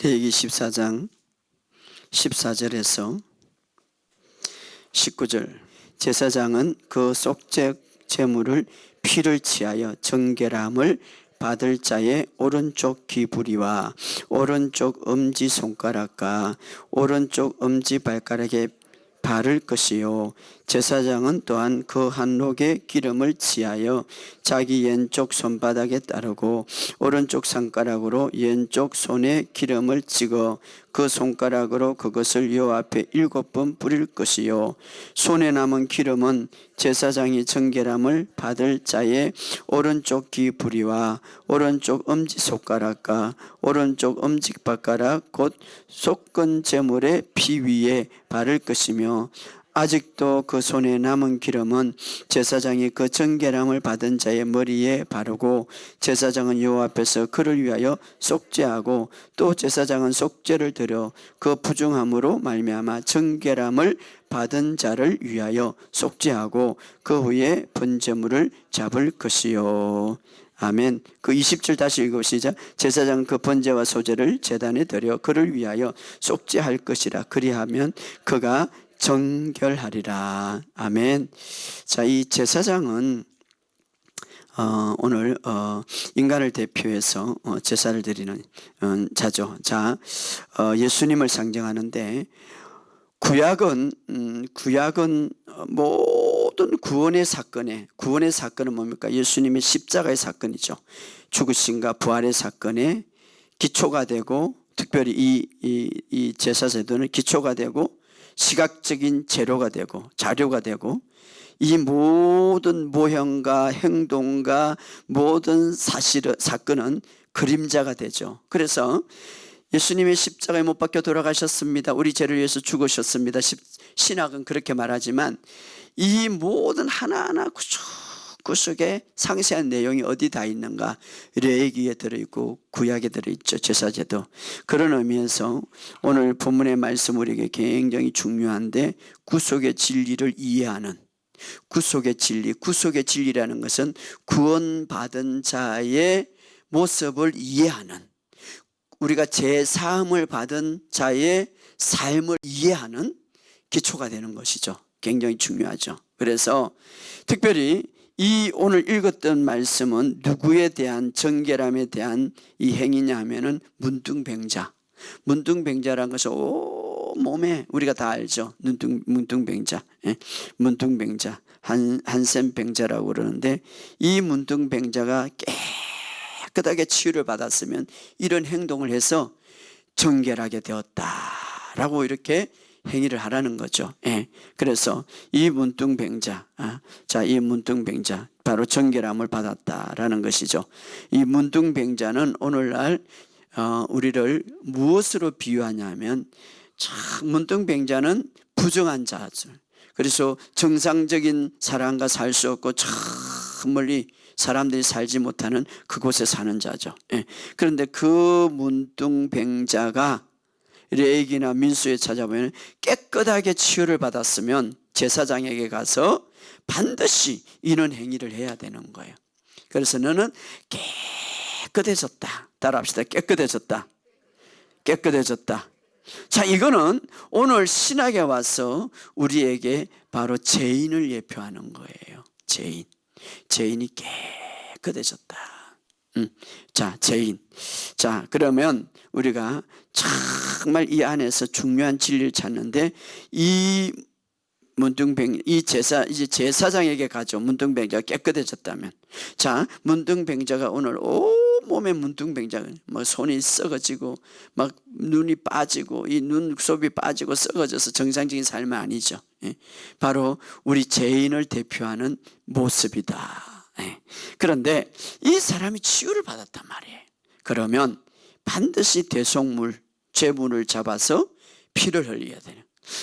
레위기 14장 14절에서 19절. 제사장은 그 속죄 제물을 피를 취하여 정결함을 받을 자의 오른쪽 귀부리와 오른쪽 엄지손가락과 오른쪽 엄지발가락에 바를 것이요, 제사장은 또한 그 한록에 기름을 취하여 자기 왼쪽 손바닥에 따르고 오른쪽 손가락으로 왼쪽 손에 기름을 찍어 그 손가락으로 그것을 여호와 앞에 7번 뿌릴 것이요, 손에 남은 기름은 제사장이 정결함을 받을 자의 오른쪽 귀부리와 오른쪽 엄지손가락과 오른쪽 엄지발가락 곧 속건 제물의 피 위에 바를 것이며, 아직도 그 손에 남은 기름은 제사장이 그 정결함을 받은 자의 머리에 바르고, 제사장은 여호와 앞에서 그를 위하여 속죄하고 또 제사장은 속죄를 드려 그 부정함으로 말미암아 정결함을 받은 자를 위하여 속죄하고 그 후에 번제물을 잡을 것이요. 아멘. 그 20절 다시 읽으시죠. 제사장은 그 번제와 소제를 제단에 드려 그를 위하여 속죄할 것이라. 그리하면 그가 정결하리라. 아멘. 자, 이 제사장은 오늘 인간을 대표해서 제사를 드리는 자죠. 자, 예수님을 상징하는데 구약은 모든 구원의 사건은 뭡니까? 예수님의 십자가의 사건이죠. 죽으심과 부활의 사건에 기초가 되고, 특별히 이 제사 제도는 기초가 되고 시각적인 재료가 되고 자료가 되고, 이 모든 모형과 행동과 모든 사건은 그림자가 되죠. 그래서 예수님의 십자가에 못 박혀 돌아가셨습니다. 우리 죄를 위해서 죽으셨습니다. 신학은 그렇게 말하지만 이 모든 하나하나 구석에 상세한 내용이 어디 다 있는가? 레위기에 들어있고 구약에 들어있죠. 제사제도. 그런 의미에서 오늘 본문의 말씀 우리에게 굉장히 중요한데, 구속의 진리를 이해하는, 구속의 진리라는 것은 구원받은 자의 모습을 이해하는, 우리가 제사함을 받은 자의 삶을 이해하는 기초가 되는 것이죠. 굉장히 중요하죠. 그래서 특별히 이 오늘 읽었던 말씀은 누구에 대한 정결함에 대한 이 행위냐 하면은 문둥병자라는 것은 몸에 우리가 다 알죠. 문둥병자, 문둥병자, 한센병자라고 그러는데, 이 문둥병자가 깨끗하게 치유를 받았으면 이런 행동을 해서 정결하게 되었다라고 이렇게 행위를 하라는 거죠. 그래서 이 문둥병자, 이 문둥병자 바로 정결함을 받았다라는 것이죠. 이 문둥병자는 오늘날 우리를 무엇으로 비유하냐면, 문둥병자는 부정한 자들, 그래서 정상적인 사람과 살 수 없고 저 멀리 사람들이 살지 못하는 그곳에 사는 자죠. 그런데 그 문둥병자가 레위기나 민수에 찾아보면 깨끗하게 치유를 받았으면 제사장에게 가서 반드시 이런 행위를 해야 되는 거예요. 그래서 너는 깨끗해졌다. 따라합시다. 깨끗해졌다. 자, 이거는 오늘 신학에 와서 우리에게 바로 죄인을 예표하는 거예요. 죄인이 깨끗해졌다. 자, 죄인. 자, 그러면 우리가 정말 이 안에서 중요한 진리를 찾는데, 이 제사장에게 가죠. 문둥병자가 깨끗해졌다면. 자, 문둥병자가 오늘 온몸에 문둥병자가 손이 썩어지고 막 눈이 빠지고 이 눈썹이 빠지고 썩어져서 정상적인 삶은 아니죠. 바로 우리 죄인을 대표하는 모습이다. 그런데 이 사람이 치유를 받았단 말이에요. 그러면 반드시 대속물, 제물을 잡아서 피를 흘려야 돼요.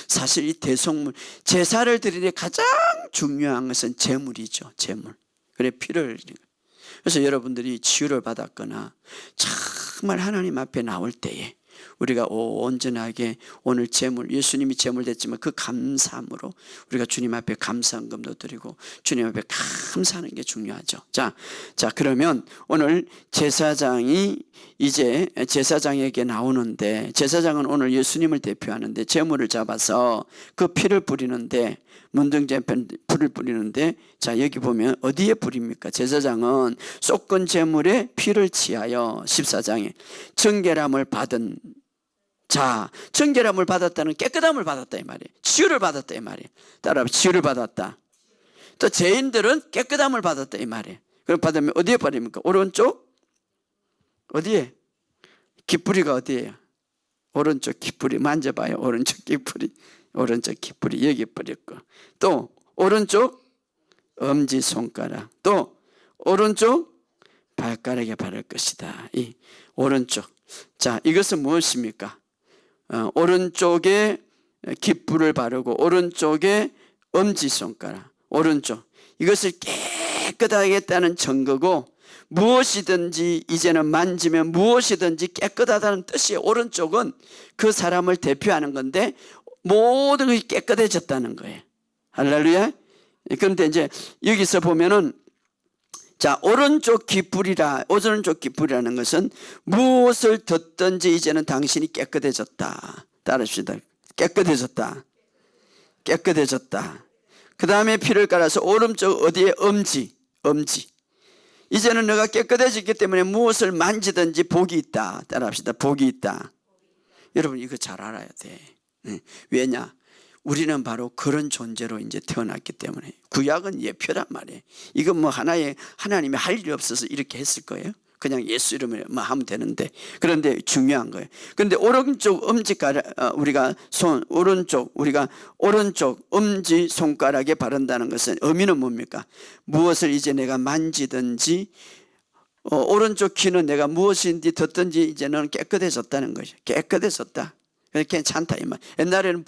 사실 이 대속물, 제사를 드리는데 가장 중요한 것은 제물이죠. 제물. 그래 피를 흘리는 거예요. 그래서 여러분들이 치유를 받았거나 정말 하나님 앞에 나올 때에 우리가 온전하게 오늘 제물, 예수님이 제물 됐지만 그 감사함으로 우리가 주님 앞에 감사헌금도 드리고 주님 앞에 감사하는 게 중요하죠. 자, 그러면 오늘 제사장이 이제 제사장에게 나오는데, 제사장은 오늘 예수님을 대표하는데 제물을 잡아서 그 피를 뿌리는데, 문둥지에 불을 뿌리는데, 자 여기 보면 어디에 뿌립니까? 제사장은 쏟은 제물에 피를 취하여 14장에 정결함을 받은 자, 정결함을 받았다는 깨끗함을 받았다 이 말이에요. 치유를 받았다 이 말이에요. 따라서 치유를 받았다. 또 죄인들은 깨끗함을 받았다 이 말이에요. 그럼 받으면 어디에 뿌립니까? 오른쪽? 어디에? 깃뿌리가 어디에요? 오른쪽 깃뿌리 만져봐요. 오른쪽 깃뿌리, 오른쪽 깃뿌리 여기 뿌렸고, 또 오른쪽 엄지손가락, 또 오른쪽 발가락에 바를 것이다. 이 오른쪽. 자, 이것은 무엇입니까? 오른쪽에 깃불을 바르고 오른쪽에 엄지손가락, 오른쪽. 이것을 깨끗하게 했다는 증거고, 무엇이든지 이제는 만지면 무엇이든지 깨끗하다는 뜻이에요. 오른쪽은 그 사람을 대표하는 건데 모든 것이 깨끗해졌다는 거예요. 할렐루야. 그런데 이제 여기서 보면은, 자, 오른쪽 깃불이라는 것은 무엇을 뒀든지 이제는 당신이 깨끗해졌다. 따라합시다. 깨끗해졌다. 그 다음에 피를 깔아서 오른쪽 어디에? 엄지. 이제는 너가 깨끗해졌기 때문에 무엇을 만지든지 복이 있다. 따라합시다. 복이 있다. 여러분 이거 잘 알아야 돼. 왜냐? 우리는 바로 그런 존재로 이제 태어났기 때문에. 구약은 예표란 말이에요. 이건 뭐 하나님이 할 일이 없어서 이렇게 했을 거예요. 그냥 예수 이름을 하면 되는데, 그런데 중요한 거예요. 그런데 오른쪽 우리가 오른쪽 엄지 손가락에 바른다는 것은 의미는 뭡니까? 무엇을 이제 내가 만지든지, 오른쪽 귀는 내가 무엇인지 뒀든지 이제는 깨끗해졌다는 거죠. 깨끗해졌다. 괜찮다 이 말. 옛날에는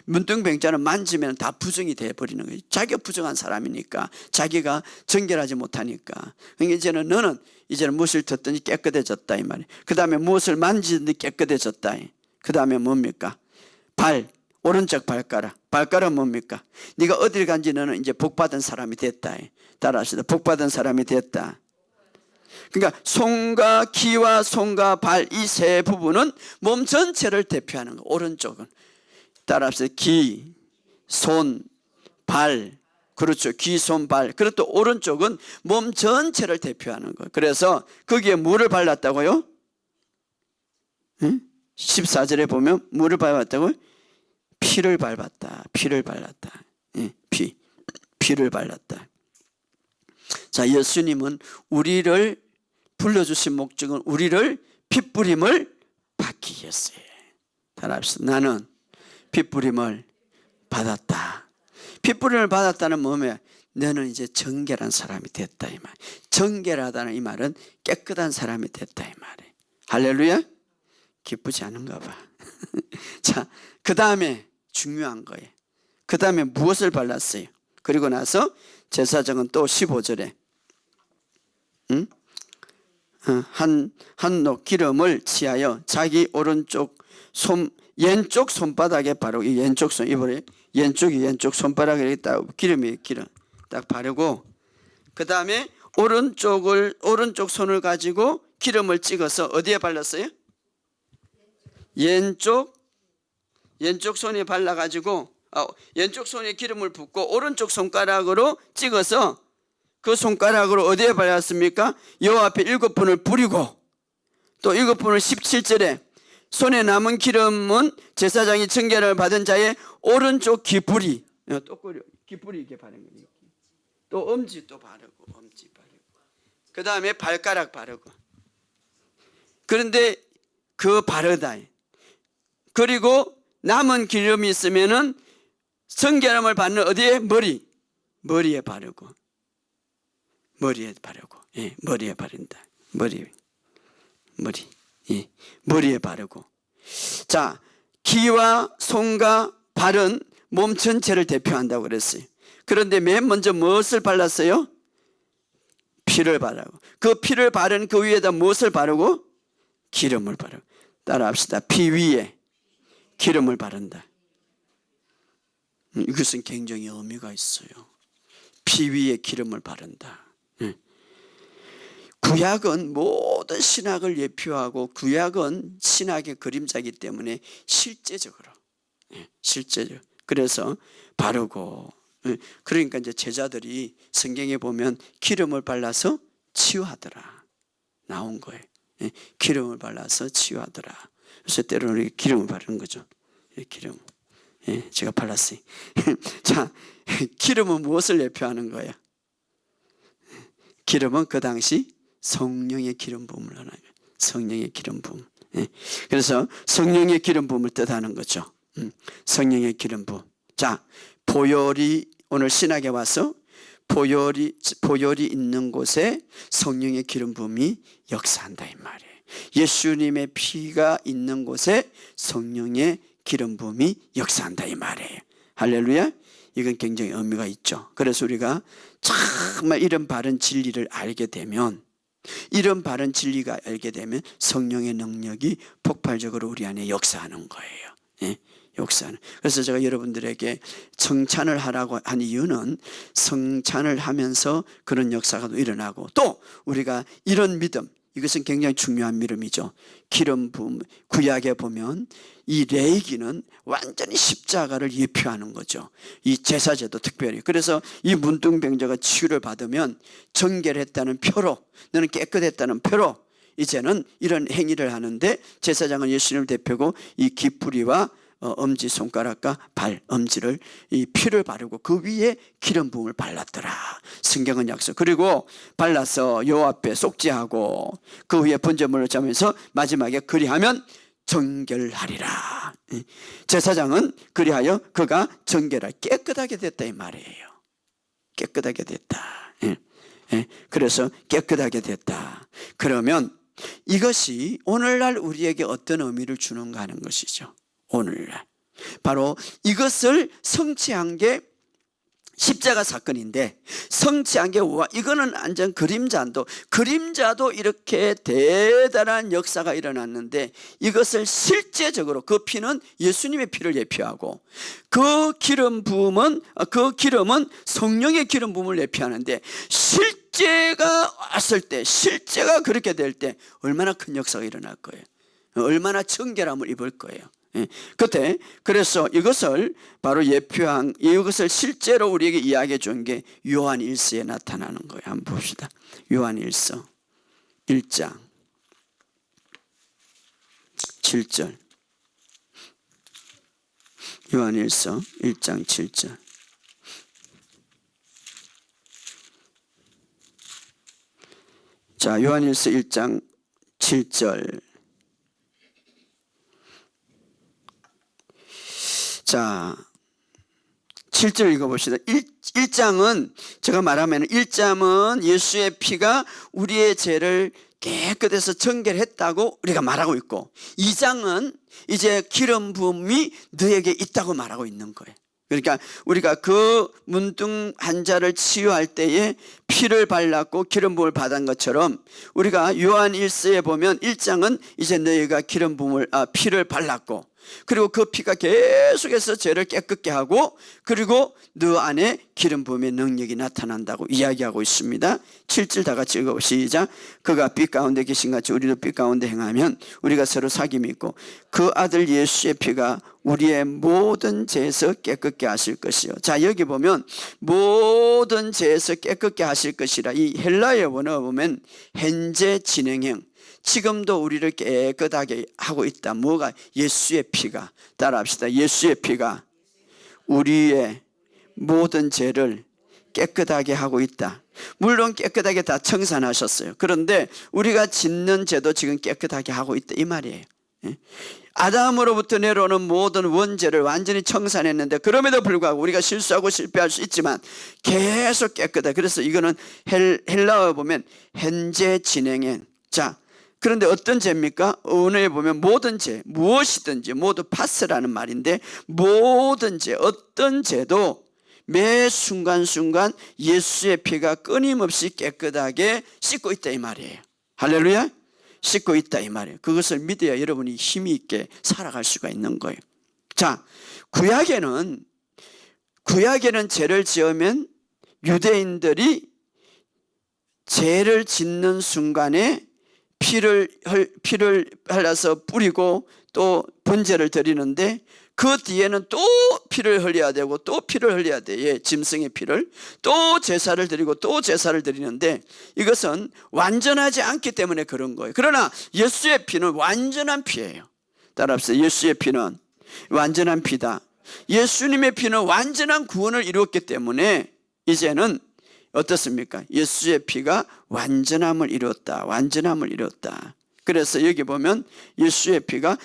문둥병자는 만지면 다 부정이 돼버리는 거예요. 자기가 부정한 사람이니까, 자기가 정결하지 못하니까. 그러니까 이제는 너는 무엇을 뒀든지 깨끗해졌다 이 말이에요. 그 다음에 무엇을 만지든지 깨끗해졌다. 그 다음에 뭡니까? 오른쪽 발가락 뭡니까? 네가 어딜 간지 너는 이제 복받은 사람이 됐다. 따라하시다. 복받은 사람이 됐다. 그러니까 손과 귀와 손과 발, 이 세 부분은 몸 전체를 대표하는 거. 오른쪽은 따라합시다. 귀, 손, 발. 그렇죠. 귀, 손, 발. 그리고 또 오른쪽은 몸 전체를 대표하는 거. 그래서 거기에 물을 발랐다고요? 14절에 보면 물을 밟았다고요? 피를 밟았다. 피를 발랐다. 피를 발랐다. 자, 예수님은 우리를 불러주신 목적은 우리를 핏부림을 받기 위해서요. 따라합시다. 나는 핏부림을 받았다. 핏부림을 받았다는 몸에 너는 이제 정결한 사람이 됐다 이 말. 정결하다는 이 말은 깨끗한 사람이 됐다 이 말이에요. 할렐루야. 기쁘지 않은가 봐. 자, 그 다음에 중요한 거예요. 그 다음에 무엇을 발랐어요? 그리고 나서 제사장은 또 15절에 한녹 기름을 취하여 자기 오른쪽 왼쪽 손바닥에 바르고, 이 왼쪽 손바닥에 딱 기름 딱 바르고, 그 다음에 오른쪽 손을 가지고 기름을 찍어서 어디에 발랐어요? 왼쪽 손에 발라가지고, 왼쪽 손에 기름을 붓고 오른쪽 손가락으로 찍어서 그 손가락으로 어디에 발랐습니까? 여호와 앞에 7번을 뿌리고, 또 7번을 17절에 손에 남은 기름은 제사장이 정결을 받은 자의 오른쪽 깃뿌리, 깃뿌리 이렇게 바른 거예요. 또 엄지 또 바르고, 그 다음에 발가락 바르고. 그런데 그 바르다. 그리고 남은 기름이 있으면은 정결함을 받는 어디에? 머리에 바르고. 머리에 바른다. 머리에 바르고. 자, 귀와 손과 발은 몸 전체를 대표한다고 그랬어요. 그런데 맨 먼저 무엇을 발랐어요? 피를 바르고. 그 피를 바른 그 위에다 무엇을 바르고? 기름을 바르고. 따라합시다. 피 위에 기름을 바른다. 이것은 굉장히 의미가 있어요. 피 위에 기름을 바른다. 구약은 모든 신학을 예표하고 구약은 신학의 그림자이기 때문에 실제적으로 그래서 바르고, 그러니까 이제 제자들이 성경에 보면 기름을 발라서 치유하더라 나온 거예요. 기름을 발라서 치유하더라. 그래서 때로는 기름을 바르는 거죠. 기름. 제가 발랐어요. 자, 기름은 무엇을 예표하는 거예요? 기름은 그 당시 성령의 기름 부음을 하는 거예요. 성령의 기름 부음. 그래서 성령의 기름 부음을 뜻하는 거죠. 성령의 기름 부음. 자, 보혈이 오늘 신학에 와서 보혈이 있는 곳에 성령의 기름 부음이 역사한다 이 말이에요. 예수님의 피가 있는 곳에 성령의 기름 부음이 역사한다 이 말이에요. 할렐루야. 이건 굉장히 의미가 있죠. 그래서 우리가 정말 이런 바른 진리를 알게 되면, 이런 바른 진리가 알게 되면 성령의 능력이 폭발적으로 우리 안에 역사하는 거예요. 역사는. 그래서 제가 여러분들에게 성찬을 하라고 한 이유는 성찬을 하면서 그런 역사가 일어나고, 또 우리가 이런 믿음, 이것은 굉장히 중요한 믿음이죠. 기름 부음, 구약에 보면 이 레위기는 완전히 십자가를 예표하는 거죠. 이 제사제도 특별히. 그래서 이 문둥병자가 치유를 받으면 정결했다는 표로, 너는 깨끗했다는 표로 이제는 이런 행위를 하는데, 제사장은 예수님을 대표고 이 기뿌리와 엄지손가락과 발, 엄지를 이 피를 바르고 그 위에 기름 부음을 발랐더라. 성경은 약속. 그리고 발라서 요 앞에 속죄하고 그 위에 번제물을 짜면서 마지막에 그리하면 정결하리라. 제사장은 그리하여 그가 정결하게 깨끗하게 됐다 이 말이에요. 깨끗하게 됐다. 그래서 깨끗하게 됐다. 그러면 이것이 오늘날 우리에게 어떤 의미를 주는가 하는 것이죠. 오늘날 바로 이것을 성취한 게 십자가 사건인데, 성취한 게 이거는 완전 그림자도 이렇게 대단한 역사가 일어났는데, 이것을 실제적으로 그 피는 예수님의 피를 예표하고 그 기름은 성령의 기름 부음을 예표하는데, 실제가 왔을 때, 실제가 그렇게 될 때 얼마나 큰 역사가 일어날 거예요. 얼마나 정결함을 입을 거예요. 그때 그래서 이것을 바로 예표한, 이것을 실제로 우리에게 이야기해 준 게 요한 1서에 나타나는 거예요. 한번 봅시다. 요한 1서 1장 7절. 요한 1서 1장 7절. 자, 요한 1서 1장 7절. 자, 7절 읽어봅시다. 1장은 제가 말하면 1장은 예수의 피가 우리의 죄를 깨끗해서 정결했다고 우리가 말하고 있고, 2장은 이제 기름 부음이 너에게 있다고 말하고 있는 거예요. 그러니까 우리가 그 문둥 환자를 치유할 때에 피를 발랐고 기름 부음을 받은 것처럼, 우리가 요한 1서에 보면 1장은 이제 너희가 기름 부음을 피를 발랐고, 그리고 그 피가 계속해서 죄를 깨끗게 하고, 그리고 너 안에 기름 부음의 능력이 나타난다고 이야기하고 있습니다. 7절 다 같이 읽어 시작. 그가 빛 가운데 계신 같이 우리도 빛 가운데 행하면 우리가 서로 사귐이 있고, 그 아들 예수의 피가 우리의 모든 죄에서 깨끗게 하실 것이요. 자, 여기 보면 모든 죄에서 깨끗게 하실 것이라, 이 헬라의 원어에 보면 현재 진행형, 지금도 우리를 깨끗하게 하고 있다. 뭐가? 예수의 피가. 따라합시다. 예수의 피가 우리의 모든 죄를 깨끗하게 하고 있다. 물론 깨끗하게 다 청산하셨어요. 그런데 우리가 짓는 죄도 지금 깨끗하게 하고 있다 이 말이에요. 아담으로부터 내려오는 모든 원죄를 완전히 청산했는데, 그럼에도 불구하고 우리가 실수하고 실패할 수 있지만 계속 깨끗해. 그래서 이거는 헬라어에 보면 현재 진행형. 자, 그런데 어떤 죄입니까? 언어에 보면 모든 죄, 무엇이든지, 모두 파스라는 말인데, 모든 죄, 어떤 죄도 매 순간순간 예수의 피가 끊임없이 깨끗하게 씻고 있다 이 말이에요. 할렐루야. 씻고 있다 이 말이에요. 그것을 믿어야 여러분이 힘이 있게 살아갈 수가 있는 거예요. 자, 구약에는 죄를 지으면 유대인들이 죄를 짓는 순간에 피를 흘려서 뿌리고 또 번제를 드리는데 그 뒤에는 또 피를 흘려야 되고 또 피를 흘려야 돼. 예, 짐승의 피를 또 제사를 드리고 또 제사를 드리는데 이것은 완전하지 않기 때문에 그런 거예요. 그러나 예수의 피는 완전한 피예요. 따라합시다. 예수의 피는 완전한 피다. 예수님의 피는 완전한 구원을 이루었기 때문에 이제는 어떻습니까? 예수의 피가 완전함을 이루었다. 완전함을 이루었다. 그래서 여기 보면 예수의 피가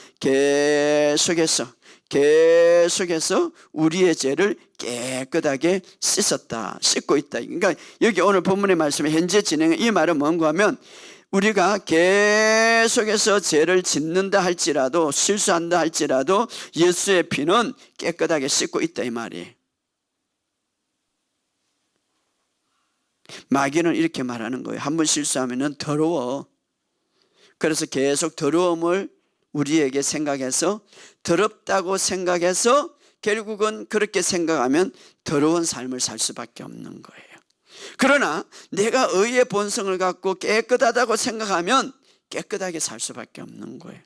계속해서 우리의 죄를 깨끗하게 씻고 있다. 그러니까 여기 오늘 본문의 말씀에 현재 진행한 이 말은 뭔가 하면 우리가 계속해서 죄를 짓는다 할지라도 실수한다 할지라도 예수의 피는 깨끗하게 씻고 있다 이 말이에요. 마귀는 이렇게 말하는 거예요. 한번 실수하면 더러워. 그래서 계속 더러움을 우리에게 생각해서 더럽다고 생각해서 결국은 그렇게 생각하면 더러운 삶을 살 수밖에 없는 거예요. 그러나 내가 의의 본성을 갖고 깨끗하다고 생각하면 깨끗하게 살 수밖에 없는 거예요.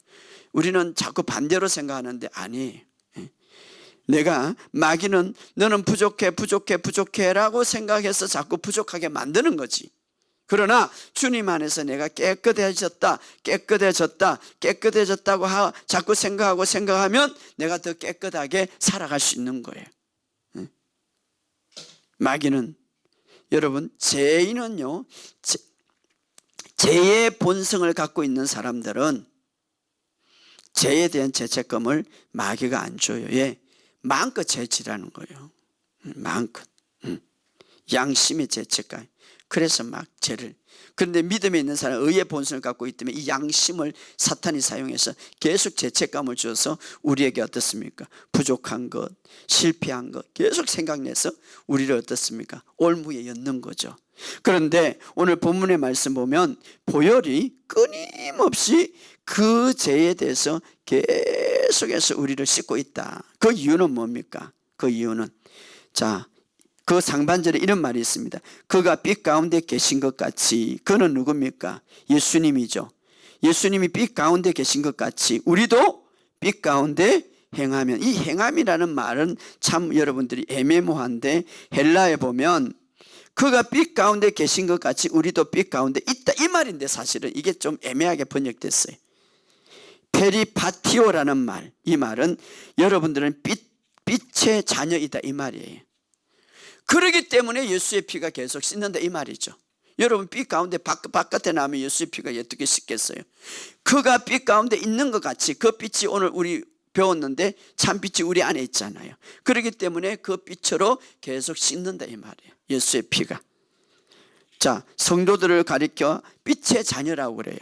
우리는 자꾸 반대로 생각하는데 아니에요. 내가 마귀는 너는 부족해 라고 생각해서 자꾸 부족하게 만드는 거지. 그러나 주님 안에서 내가 깨끗해졌다고 자꾸 생각하면 내가 더 깨끗하게 살아갈 수 있는 거예요. 마귀는 여러분 죄인은요 죄의 본성을 갖고 있는 사람들은 죄에 대한 죄책감을 마귀가 안 줘요. 예, 마음껏 죄지라는 거예요. 마음껏 양심의 죄책감. 그래서 막 죄를. 그런데 믿음에 있는 사람은 의의 본성을 갖고 있기 때문에 이 양심을 사탄이 사용해서 계속 죄책감을 줘서 우리에게 어떻습니까? 부족한 것, 실패한 것 계속 생각내서 우리를 어떻습니까? 올무에 엮는 거죠. 그런데 오늘 본문의 말씀 보면 보혈이 끊임없이 그 죄에 대해서 계속해서 우리를 씻고 있다. 그 이유는 뭡니까? 그 이유는 그 상반절에 이런 말이 있습니다. 그가 빛 가운데 계신 것 같이. 그는 누굽니까? 예수님이죠. 예수님이 빛 가운데 계신 것 같이 우리도 빛 가운데 행하면, 이 행함이라는 말은 참 여러분들이 애매모호한데 헬라에 보면 그가 빛 가운데 계신 것 같이 우리도 빛 가운데 있다 이 말인데 사실은 이게 좀 애매하게 번역됐어요. 페리파티오라는 말, 이 말은 여러분들은 빛의 자녀이다 이 말이에요. 그렇기 때문에 예수의 피가 계속 씻는다 이 말이죠. 여러분 빛 가운데 바깥에 나면 예수의 피가 어떻게 씻겠어요? 그가 빛 가운데 있는 것 같이 그 빛이 오늘 우리 배웠는데 참빛이 우리 안에 있잖아요. 그렇기 때문에 그 빛으로 계속 씻는다 이 말이에요. 예수의 피가. 자, 성도들을 가리켜 빛의 자녀라고 그래요.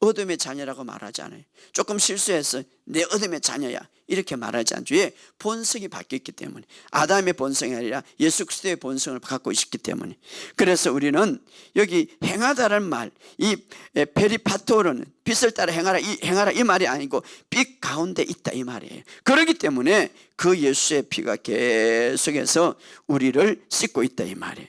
어둠의 자녀라고 말하지 않아요. 조금 실수해서 내 어둠의 자녀야 이렇게 말하지 않죠. 왜? 본성이 바뀌었기 때문에. 아담의 본성이 아니라 예수 그리스도의 본성을 갖고 있기 때문에. 그래서 우리는 여기 행하다라는 말, 이 페리파토로는 빛을 따라 행하라 이 말이 아니고 빛 가운데 있다 이 말이에요. 그렇기 때문에 그 예수의 피가 계속해서 우리를 씻고 있다 이 말이에요.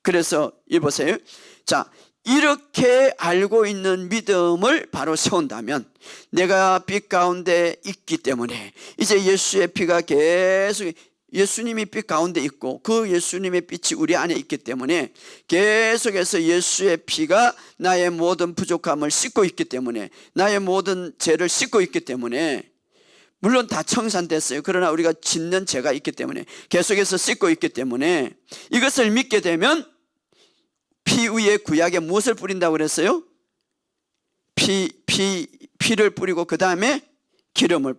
그래서 이 보세요. 자, 이렇게 알고 있는 믿음을 바로 세운다면 내가 빛 가운데 있기 때문에 이제 예수의 피가 계속, 예수님이 빛 가운데 있고 그 예수님의 빛이 우리 안에 있기 때문에 계속해서 예수의 피가 나의 모든 부족함을 씻고 있기 때문에, 나의 모든 죄를 씻고 있기 때문에, 물론 다 청산됐어요. 그러나 우리가 짓는 죄가 있기 때문에 계속해서 씻고 있기 때문에 이것을 믿게 되면 피 위에 구약에 무엇을 뿌린다고 그랬어요? 피를 뿌리고 그 다음에 기름을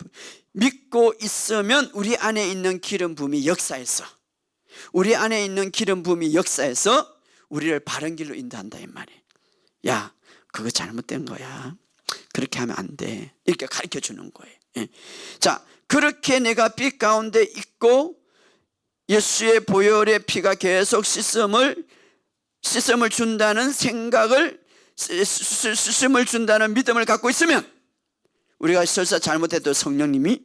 믿고 있으면 우리 안에 있는 기름 부음이 역사해서, 우리 안에 있는 기름 부음이 역사해서 우리를 바른 길로 인도한다 이 말이에요. 야, 그거 잘못된 거야. 그렇게 하면 안 돼. 이렇게 가르쳐 주는 거예요. 예. 자, 그렇게 내가 빛 가운데 있고 예수의 보혈의 피가 계속 씻음을 준다는 생각을 쓰심을 준다는 믿음을 갖고 있으면 우리가 설사 잘못해도 성령님이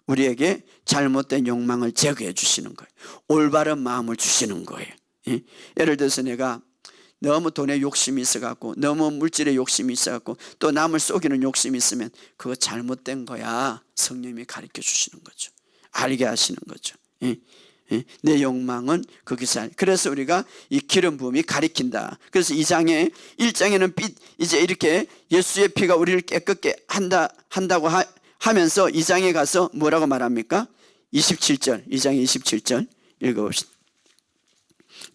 우리에게 잘못된 욕망을 제거해 주시는 거예요. 올바른 마음을 주시는 거예요. 예를 들어서 내가 너무 돈에 욕심이 있어갖고 너무 물질에 욕심이 있어갖고 또 남을 속이는 욕심이 있으면 그거 잘못된 거야. 성령님이 가르쳐 주시는 거죠. 알게 하시는 거죠. 내 욕망은 거기서 그래서 우리가 이 기름 부음이 가리킨다. 그래서 1장에는 이제 이렇게 예수의 피가 우리를 깨끗게 한다고 하면서 2장에 가서 뭐라고 말합니까? 27절 2장 27절 읽어봅시다.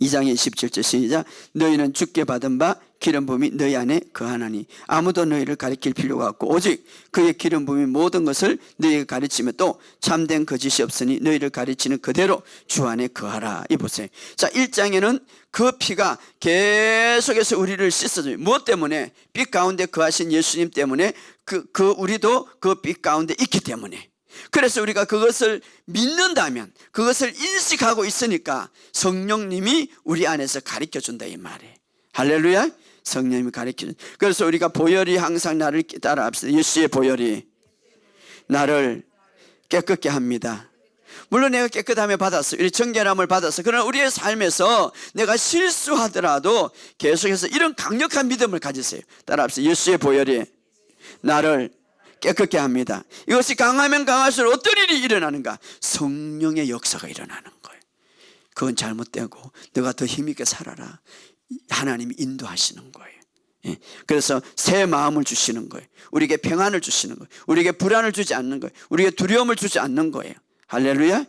2장 27절 시작. 너희는 주께 받은 바 기름 부음이 너희 안에 거하나니 아무도 너희를 가리킬 필요가 없고 오직 그의 기름 부음이 모든 것을 너희에게 가르치며 또 참된 거짓이 없으니 너희를 가르치는 그대로 주 안에 거하라. 이 보세요. 자, 1장에는 그 피가 계속해서 우리를 씻어줘요. 무엇 때문에? 빛 가운데 거하신 예수님 때문에 우리도 그 빛 가운데 있기 때문에. 그래서 우리가 그것을 믿는다면 그것을 인식하고 있으니까 성령님이 우리 안에서 가르쳐준다 이 말이에요. 할렐루야. 성령님이 가르쳐준다. 그래서 우리가 보혈이 항상 나를 따라합시다. 예수의 보혈이 나를 깨끗게 합니다. 물론 내가 깨끗함을 받았어, 우리 정결함을 받았어. 그러나 우리의 삶에서 내가 실수하더라도 계속해서 이런 강력한 믿음을 가지세요. 따라합시다. 예수의 보혈이 나를 깨끗게 합니다. 이것이 강하면 강할수록 어떤 일이 일어나는가? 성령의 역사가 일어나는 거예요. 그건 잘못되고 너가 더 힘있게 살아라. 하나님이 인도하시는 거예요. 그래서 새 마음을 주시는 거예요. 우리에게 평안을 주시는 거예요. 우리에게 불안을 주지 않는 거예요. 우리에게 두려움을 주지 않는 거예요. 할렐루야.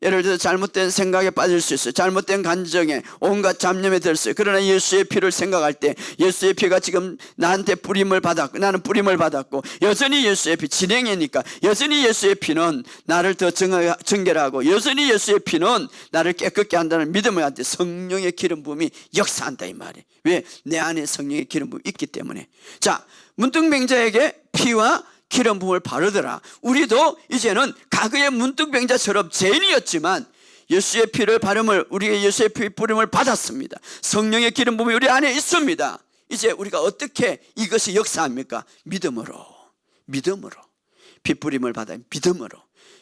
예를 들어서 잘못된 생각에 빠질 수 있어요. 잘못된 감정에 온갖 잡념에 들 수 있어요. 그러나 예수의 피를 생각할 때 예수의 피가 지금 나한테 뿌림을 받았고 나는 뿌림을 받았고 여전히 예수의 피 진행이니까 여전히 예수의 피는 나를 더 정결하고 여전히 예수의 피는 나를 깨끗게 한다는 믿음을 갖때 성령의 기름 부음이 역사한다 이 말이에요. 왜? 내 안에 성령의 기름 부음이 있기 때문에. 자, 문둥병자에게 피와 기름 부음을 바르더라. 우리도 이제는 과거의 문둥병자처럼 죄인이었지만 예수의 피를 바름을 우리의 예수의 피 뿌림을 받았습니다. 성령의 기름 부음이 우리 안에 있습니다. 이제 우리가 어떻게 이것이 역사합니까? 믿음으로 피 뿌림을 받아 믿음으로.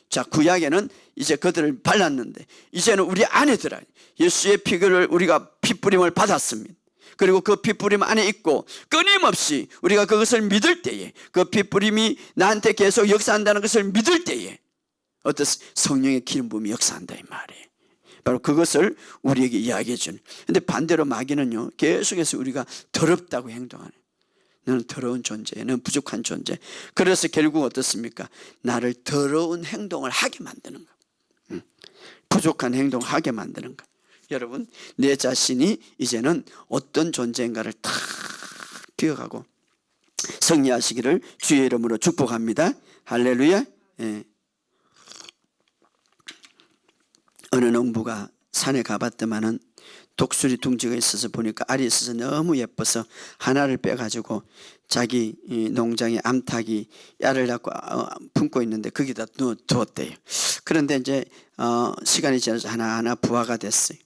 자, 구약에는 이제 그들을 발랐는데 이제는 우리 안에 들어요. 예수의 피를 우리가 피 뿌림을 받았습니다. 그리고 그 피뿌림 안에 있고 끊임없이 우리가 그것을 믿을 때에 그 피뿌림이 나한테 계속 역사한다는 것을 믿을 때에 어떤 성령의 기름 부음이 역사한다 이 말이에요. 바로 그것을 우리에게 이야기해 주는. 근데 반대로 마귀는요 계속해서 우리가 더럽다고 행동하는. 너는 더러운 존재, 너는 부족한 존재. 그래서 결국 어떻습니까? 나를 더러운 행동을 하게 만드는 거. 부족한 행동을 하게 만드는 거. 여러분, 내 자신이 이제는 어떤 존재인가를 다 기억하고 승리하시기를 주의 이름으로 축복합니다. 할렐루야. 예. 어느 농부가 산에 가봤더만은 독수리 둥지가 있어서 보니까 알이 있어서 너무 예뻐서 하나를 빼가지고 자기 농장에 암탉이 알을 낳고 품고 있는데 거기다 두었대요. 그런데 이제 시간이 지나서 하나하나 부화가 됐어요.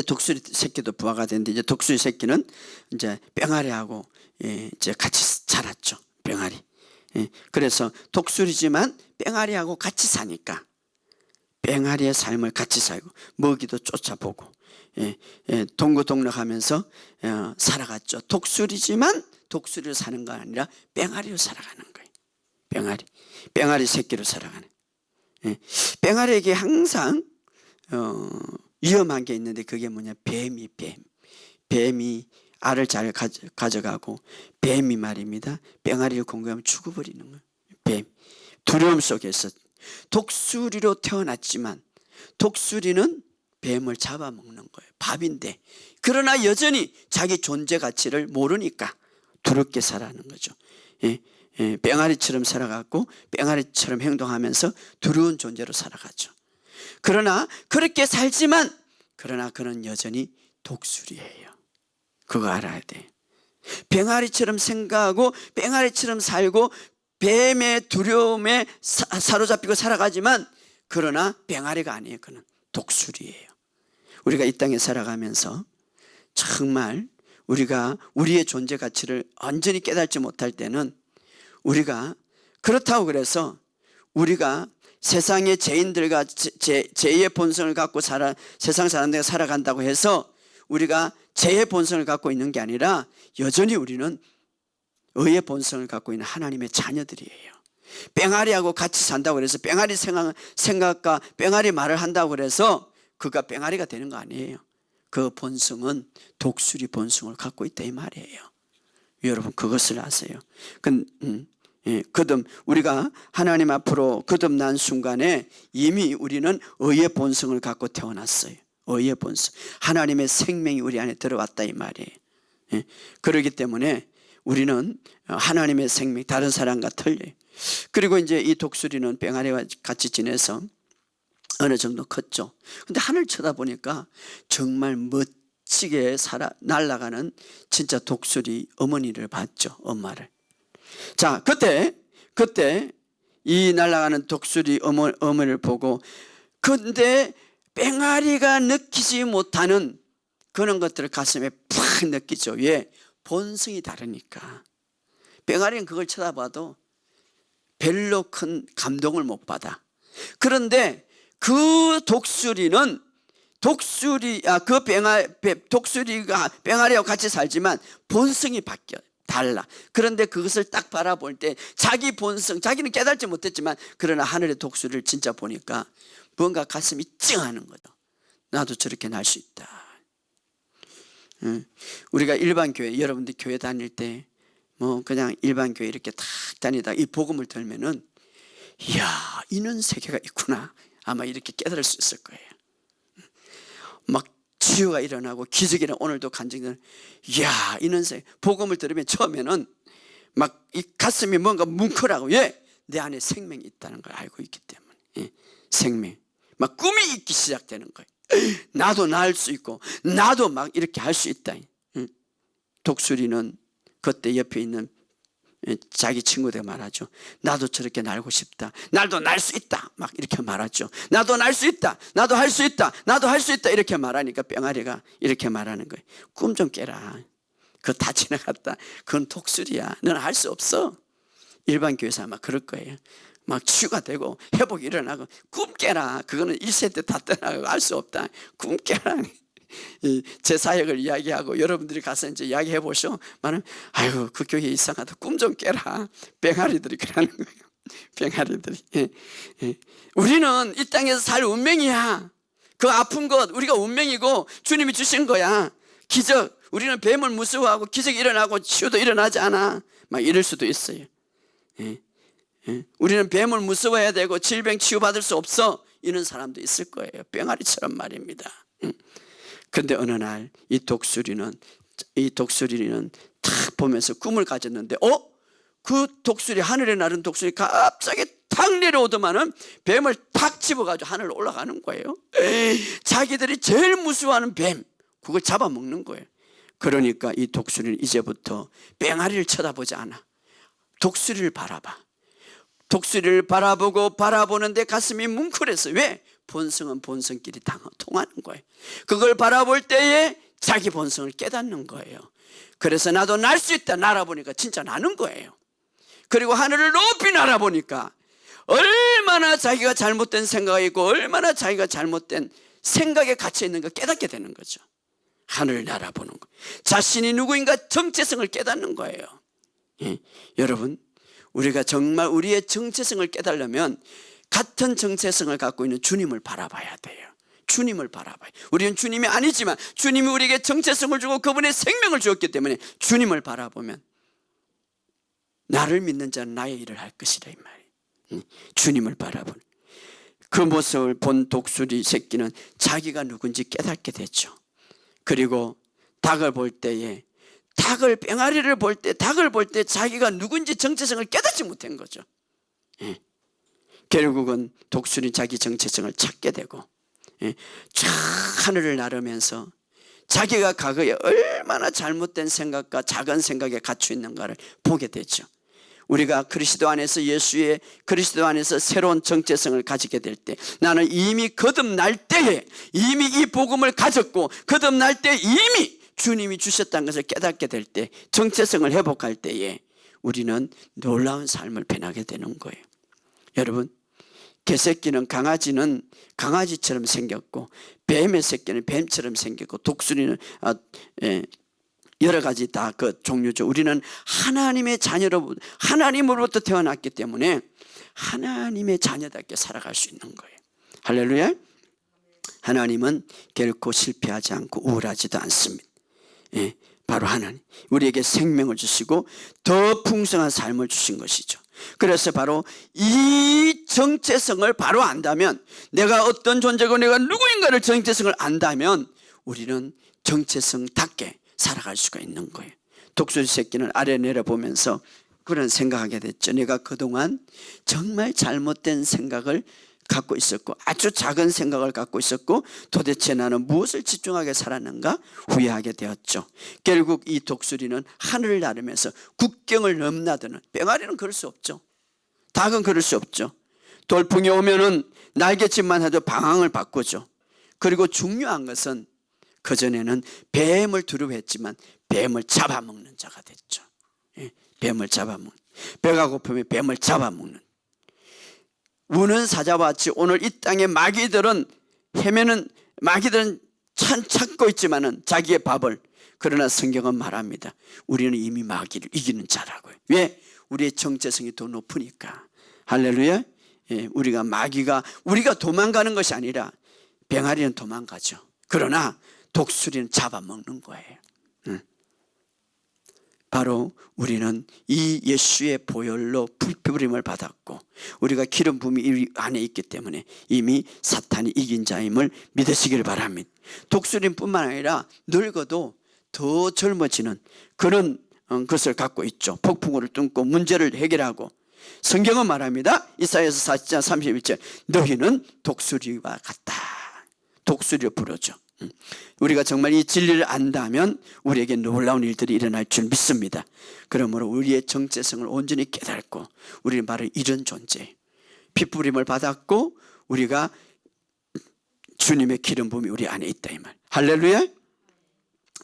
독수리 새끼도 부화가 됐는데 이제 독수리 새끼는 이제 뺑아리하고 이제 같이 자랐죠. 뺑아리. 그래서 독수리지만 뺑아리하고 같이 사니까 뺑아리의 삶을 같이 살고 먹이도 쫓아보고 동거동락하면서 살아갔죠. 독수리지만 독수리로 사는 건 아니라 뺑아리로 살아가는 거예요. 뺑아리 새끼로 살아가는. 뺑아리에게 항상 위험한 게 있는데 그게 뭐냐? 뱀이 알을 잘 가져가고 뱀이 말입니다. 뺑아리를 공격하면 죽어버리는 거예요. 뱀. 두려움 속에서 독수리로 태어났지만 독수리는 뱀을 잡아먹는 거예요. 밥인데. 그러나 여전히 자기 존재 가치를 모르니까 두렵게 살아가는 거죠. 뺑아리처럼 살아가고 뺑아리처럼 행동하면서 두려운 존재로 살아가죠. 그러나 그렇게 살지만 그러나 그는 여전히 독수리예요. 그거 알아야 돼. 뺑아리처럼 생각하고 뺑아리처럼 살고 뱀의 두려움에 사로잡히고 살아가지만 그러나 뺑아리가 아니에요. 그는 독수리예요. 우리가 이 땅에 살아가면서 정말 우리가 우리의 존재 가치를 완전히 깨닫지 못할 때는 우리가 그렇다고 그래서 우리가 세상의 죄인들과 죄의 본성을 갖고 세상 사람들과 살아간다고 해서 우리가 죄의 본성을 갖고 있는 게 아니라 여전히 우리는 의의 본성을 갖고 있는 하나님의 자녀들이에요. 뺑아리하고 같이 산다고 해서 뺑아리 생각과 뺑아리 말을 한다고 그래서 그가 뺑아리가 되는 거 아니에요. 그 본성은 독수리 본성을 갖고 있다 이 말이에요. 여러분 그것을 아세요. 우리가 하나님 앞으로 거듭난 순간에 이미 우리는 의의 본성을 갖고 태어났어요. 의의 본성, 하나님의 생명이 우리 안에 들어왔다 이 말이에요. 그렇기 때문에 우리는 하나님의 생명, 다른 사람과 틀려요. 그리고 이제 이 독수리는 뺑아리와 같이 지내서 어느 정도 컸죠. 근데 하늘 쳐다보니까 정말 멋지게 날아가는 진짜 독수리 어머니를 봤죠. 엄마를. 자, 그때 이 날아가는 독수리 어머니를 보고, 근데 뺑아리가 느끼지 못하는 그런 것들을 가슴에 팍 느끼죠. 왜? 본성이 다르니까. 뺑아리는 그걸 쳐다봐도 별로 큰 감동을 못 받아. 그런데 그 독수리는 독수리가 뺑아리와 같이 살지만 본성이 바뀌어 달라. 그런데 그것을 딱 바라볼 때 자기 본성, 자기는 깨닫지 못했지만 그러나 하늘의 독수리를 진짜 보니까 뭔가 가슴이 찡하는 거죠. 나도 저렇게 날 수 있다. 우리가 일반 교회, 여러분들 교회 다닐 때 뭐 그냥 일반 교회 이렇게 탁 다니다 이 복음을 들면은 이야, 이런 세계가 있구나. 아마 이렇게 깨달을 수 있을 거예요. 막 치유가 일어나고 기적이 일어나고 오늘도 간증되는, 이야, 이런 세계. 복음을 들으면 처음에는 막 이 가슴이 뭔가 뭉클하고, 왜? 내 안에 생명이 있다는 걸 알고 있기 때문에. 생명. 막 꿈이 있기 시작되는 거예요. 나도 날 수 있고 나도 막 이렇게 할 수 있다. 독수리는 그때 옆에 있는 자기 친구들 말하죠. 나도 저렇게 날고 싶다. 나도 날 수 있다. 막 이렇게 말하죠. 나도 날 수 있다. 나도 할 수 있다. 나도 할 수 있다. 이렇게 말하니까 뺑아리가 이렇게 말하는 거예요. 꿈 좀 깨라. 그거 다 지나갔다. 그건 독수리야. 너는 할 수 없어. 일반 교회에서 아마 그럴 거예요. 막 치유가 되고 회복이 일어나고 꿈 깨라. 그거는 1세대 다 떠나고 할 수 없다. 꿈 깨라. 제 사역을 이야기하고 여러분들이 가서 이제 이야기해 보시오. 말은 아이고 그 교회 이상하다. 꿈 좀 깨라. 뺑아리들이 그러는 거예요. 뺑아리들이. 우리는 이 땅에서 살 운명이야. 그 아픈 것 우리가 운명이고 주님이 주신 거야. 기적. 우리는 뱀을 무서워하고 기적이 일어나고 치유도 일어나지 않아. 막 이럴 수도 있어요. 우리는 뱀을 무서워해야 되고 질병 치유받을 수 없어. 이런 사람도 있을 거예요. 뺑아리처럼 말입니다. 그런데 어느 날 이 독수리는 탁 보면서 꿈을 가졌는데, 그 독수리, 하늘에 나른 독수리 갑자기 탁 내려오더만은 뱀을 탁 집어가지고 하늘로 올라가는 거예요. 자기들이 제일 무서워하는 뱀, 그걸 잡아먹는 거예요. 그러니까 이 독수리는 이제부터 뺑아리를 쳐다보지 않아. 독수리를 바라봐. 독수리를 바라보는데 가슴이 뭉클해서. 왜? 본성은 본성끼리 통하는 거예요. 그걸 바라볼 때에 자기 본성을 깨닫는 거예요. 그래서 나도 날 수 있다. 날아보니까 진짜 나는 거예요. 그리고 하늘을 높이 날아보니까 얼마나 자기가 잘못된 생각이 있고 얼마나 자기가 잘못된 생각에 갇혀 있는가 깨닫게 되는 거죠. 하늘을 날아보는 거. 자신이 누구인가 정체성을 깨닫는 거예요. 여러분, 우리가 정말 우리의 정체성을 깨달으려면 같은 정체성을 갖고 있는 주님을 바라봐야 돼요. 주님을 바라봐요. 우리는 주님이 아니지만 주님이 우리에게 정체성을 주고 그분의 생명을 주었기 때문에 주님을 바라보면 나를 믿는 자는 나의 일을 할 것이다 이 말이에요. 주님을 바라보는 그 모습을 본 독수리 새끼는 자기가 누군지 깨닫게 됐죠. 그리고 닭을 볼 때에 뺑아리를 볼 때 닭을 볼 때 자기가 누군지 정체성을 깨닫지 못한 거죠. 결국은 독수리 자기 정체성을 찾게 되고 쫙 하늘을 나르면서 자기가 과거에 얼마나 잘못된 생각과 작은 생각에 갇혀 있는가를 보게 되죠. 우리가 그리스도 안에서 그리스도 안에서 새로운 정체성을 가지게 될 때, 나는 이미 거듭날 때에 이미 이 복음을 가졌고 거듭날 때 이미 주님이 주셨다는 것을 깨닫게 될 때, 정체성을 회복할 때에 우리는 놀라운 삶을 변하게 되는 거예요. 여러분, 개새끼는 강아지는 강아지처럼 생겼고, 뱀의 새끼는 뱀처럼 생겼고, 독수리는 여러 가지 다 그 종류죠. 우리는 하나님의 자녀로, 하나님으로부터 태어났기 때문에 하나님의 자녀답게 살아갈 수 있는 거예요. 할렐루야. 하나님은 결코 실패하지 않고 우울하지도 않습니다. 예, 바로 하나님, 우리에게 생명을 주시고 더 풍성한 삶을 주신 것이죠. 그래서 바로 이 정체성을 바로 안다면, 내가 어떤 존재고 내가 누구인가를 정체성을 안다면 우리는 정체성답게 살아갈 수가 있는 거예요. 독수리 새끼는 아래 내려보면서 그런 생각하게 됐죠. 내가 그동안 정말 잘못된 생각을 갖고 있었고, 아주 작은 생각을 갖고 있었고, 도대체 나는 무엇을 집중하게 살았는가 후회하게 되었죠. 결국 이 독수리는 하늘을 나르면서 국경을 넘나드는, 병아리는 그럴 수 없죠. 닭은 그럴 수 없죠. 돌풍이 오면은 날갯짓만 해도 방향을 바꾸죠. 그리고 중요한 것은 그전에는 뱀을 두려워했지만 뱀을 잡아먹는 자가 됐죠. 뱀을 잡아먹는, 배가 고프면 뱀을 잡아먹는, 우는 사자같이 오늘 이 땅의 마귀들은 헤매는, 마귀들은 찾고 있지만은 자기의 밥을, 그러나 성경은 말합니다. 우리는 이미 마귀를 이기는 자라고요. 왜? 우리의 정체성이 더 높으니까. 할렐루야. 예, 우리가 도망가는 것이 아니라 병아리는 도망가죠. 그러나 독수리는 잡아먹는 거예요. 바로 우리는 이 예수의 보혈로 불피부림을 받았고, 우리가 기름 부음이 이 안에 있기 때문에 이미 사탄이 이긴 자임을 믿으시기를 바랍니다. 독수리뿐만 아니라 늙어도 더 젊어지는 그런 것을 갖고 있죠. 폭풍우를 뚫고 문제를 해결하고, 성경은 말합니다. 이사야서 40장 31절, 너희는 독수리와 같다. 독수리를 부르죠. 우리가 정말 이 진리를 안다면 우리에게 놀라운 일들이 일어날 줄 믿습니다. 그러므로 우리의 정체성을 온전히 깨닫고, 우리는 바로 이런 존재, 핏부림을 받았고 우리가 주님의 기름 부음이 우리 안에 있다 이 말. 할렐루야.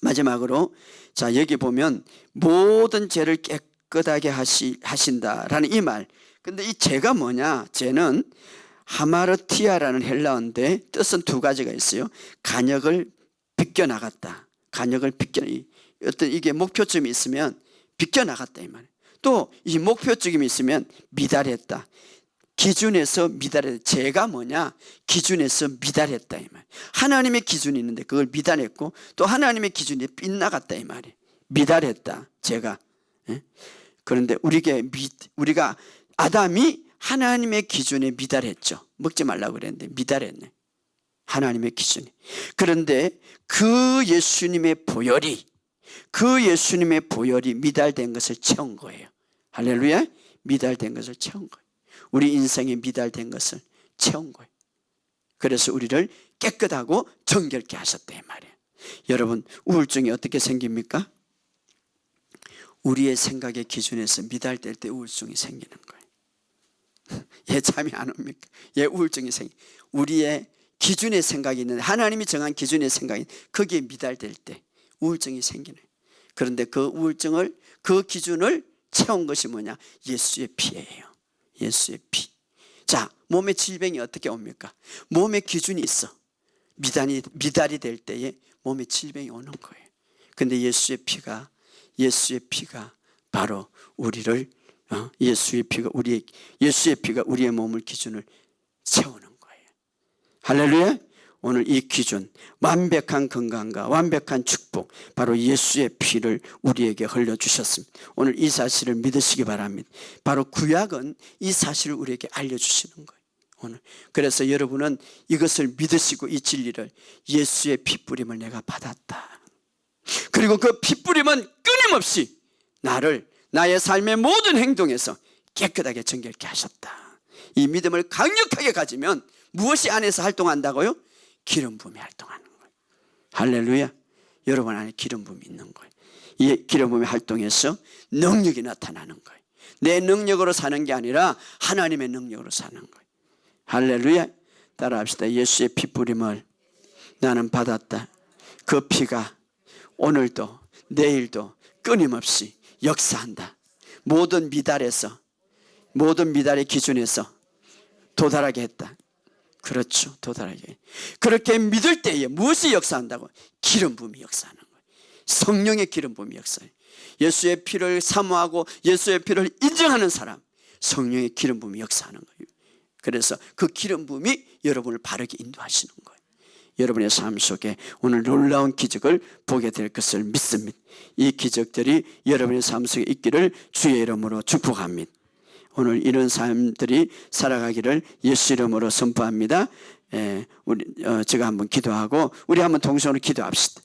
마지막으로, 자, 여기 보면 모든 죄를 깨끗하게 하신다라는 이 말. 근데 이 죄가 뭐냐? 죄는 하마르티아라는 헬라어인데 뜻은 두 가지가 있어요. 간역을 비껴나갔다. 간역을 어떤 이게 목표점이 있으면 비껴나갔다 이 말이에요. 또 이 목표점이 있으면 미달했다. 기준에서 미달했다. 죄가 뭐냐? 기준에서 미달했다 이 말이에요. 하나님의 기준이 있는데 그걸 미달했고, 또 하나님의 기준이 빗나갔다 이 말이에요. 미달했다. 죄가. 그런데 우리가 아담이 하나님의 기준에 미달했죠. 먹지 말라고 그랬는데 미달했네. 하나님의 기준이. 그런데 그 예수님의 보혈이 미달된 것을 채운 거예요. 할렐루야. 미달된 것을 채운 거예요. 우리 인생에 미달된 것을 채운 거예요. 그래서 우리를 깨끗하고 정결케 하셨다 이 말이에요. 여러분, 우울증이 어떻게 생깁니까? 우리의 생각의 기준에서 미달될 때 우울증이 생기는 거예요. 얘 잠이 안 옵니까? 얘 우울증이 우리의 기준의 생각이 있는데, 하나님이 정한 기준의 생각이 거기에 미달될 때 우울증이 생기네. 그런데 그 기준을 채운 것이 뭐냐? 예수의 피예요. 예수의 피. 자, 몸의 질병이 어떻게 옵니까? 몸의 기준이 있어. 미달이 될 때에 몸에 질병이 오는 거예요. 근데 예수의 피가 바로 우리를, 예수의 피가 우리의 몸을 기준을 채우는 거예요. 할렐루야. 오늘 이 기준, 완벽한 건강과 완벽한 축복, 바로 예수의 피를 우리에게 흘려주셨습니다. 오늘 이 사실을 믿으시기 바랍니다. 바로 구약은 이 사실을 우리에게 알려주시는 거예요. 오늘. 그래서 여러분은 이것을 믿으시고 이 진리를, 예수의 핏부림을 내가 받았다. 그리고 그 핏부림은 끊임없이 나의 삶의 모든 행동에서 깨끗하게 정결케 하셨다. 이 믿음을 강력하게 가지면 무엇이 안에서 활동한다고요? 기름 부음이 활동하는 거예요. 할렐루야. 여러분 안에 기름 부음이 있는 거예요. 이 기름 부음이 활동해서 능력이 나타나는 거예요. 내 능력으로 사는 게 아니라 하나님의 능력으로 사는 거예요. 할렐루야. 따라합시다. 예수의 핏부림을 나는 받았다. 그 피가 오늘도 내일도 끊임없이 역사한다. 모든 미달의 기준에서 도달하게 했다. 그렇죠. 도달하게. 그렇게 믿을 때에 무엇이 역사한다고? 기름 부음이 역사하는 거예요. 성령의 기름 부음이 역사해요. 예수의 피를 사모하고 예수의 피를 인정하는 사람, 성령의 기름 부음이 역사하는 거예요. 그래서 그 기름 부음이 여러분을 바르게 인도하시는 거예요. 여러분의 삶 속에 오늘 놀라운 기적을 보게 될 것을 믿습니다. 이 기적들이 여러분의 삶 속에 있기를 주의 이름으로 축복합니다. 오늘 이런 삶들이 살아가기를 예수 이름으로 선포합니다. 제가 한번 기도하고 우리 한번 동성으로 기도합시다.